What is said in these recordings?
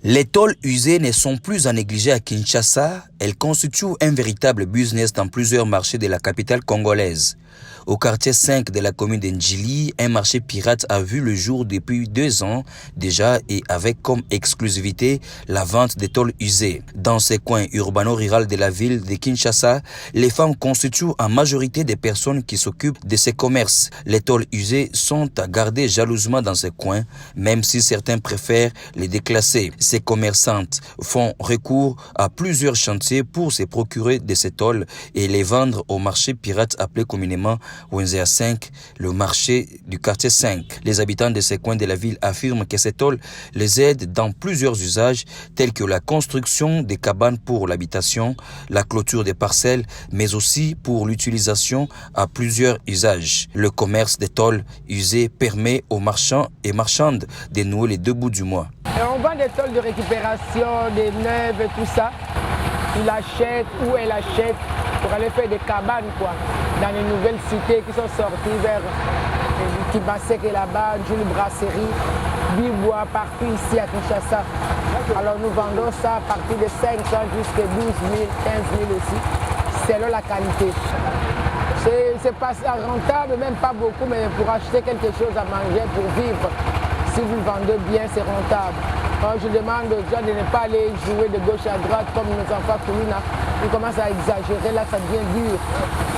Les tôles usées ne sont plus à négliger à Kinshasa. Elles constituent un véritable business dans plusieurs marchés de la capitale congolaise. Au quartier 5 de la commune d'Ndjili, un marché pirate a vu le jour depuis 2 ans déjà et avec comme exclusivité la vente des tôles usées. Dans ces coins urbano-ruraux de la ville de Kinshasa, les femmes constituent en majorité des personnes qui s'occupent de ces commerces. Les tôles usées sont à garder jalousement dans ces coins, même si certains préfèrent les déclasser. Ces commerçantes font recours à plusieurs chantiers pour se procurer de ces tôles et les vendre au marché pirate appelé communément Wenzea 5, le marché du quartier 5. Les habitants de ces coins de la ville affirment que ces tôles les aident dans plusieurs usages tels que la construction des cabanes pour l'habitation, la clôture des parcelles, mais aussi pour l'utilisation à plusieurs usages. Le commerce des tôles usées permet aux marchands et marchandes de nouer les 2 bouts du mois. Et on vend des tôles de récupération, des neuves et tout ça. Il achète ou elle achète pour aller faire des cabanes dans les nouvelles cités qui sont sorties vers Kibasek et là-bas, une brasserie, Bibois, partout ici à Kinshasa. Alors nous vendons ça à partir de 500 jusqu'à 12 000, 15 000 aussi, selon la qualité. C'est pas rentable, même pas beaucoup, mais pour acheter quelque chose à manger, pour vivre, si vous le vendez bien, c'est rentable. Alors je demande aux gens de ne pas aller jouer de gauche à droite comme nos enfants Koulina. Ils commencent à exagérer, là ça devient dur.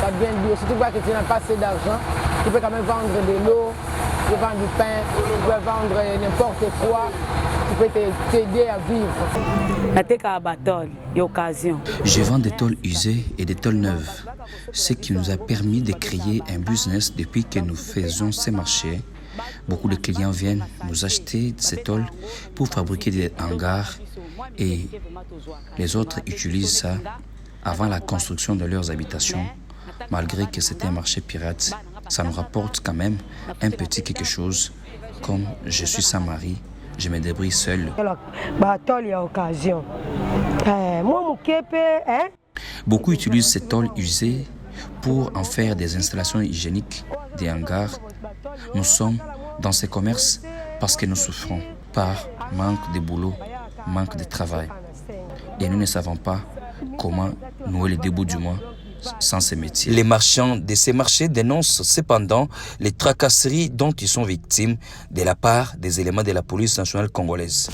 Ça devient dur. Surtout que tu n'as pas assez d'argent, tu peux quand même vendre de l'eau, tu peux vendre du pain, tu peux vendre n'importe quoi. Tu peux t'aider à vivre. Je vends des tôles usées et des tôles neuves, ce qui nous a permis de créer un business depuis que nous faisons ces marchés. Beaucoup de clients viennent nous acheter ces tôles pour fabriquer des hangars et les autres utilisent ça avant la construction de leurs habitations. Malgré que c'était un marché pirate, ça nous rapporte quand même un petit quelque chose. Comme je suis sans mari, je me débrouille seul. Beaucoup utilisent ces tôles usées pour en faire des installations hygiéniques, des hangars. Nous sommes dans ces commerces parce que nous souffrons par manque de boulot, manque de travail. Et nous ne savons pas comment nouer les 2 bouts du mois sans ces métiers. Les marchands de ces marchés dénoncent cependant les tracasseries dont ils sont victimes de la part des éléments de la police nationale congolaise.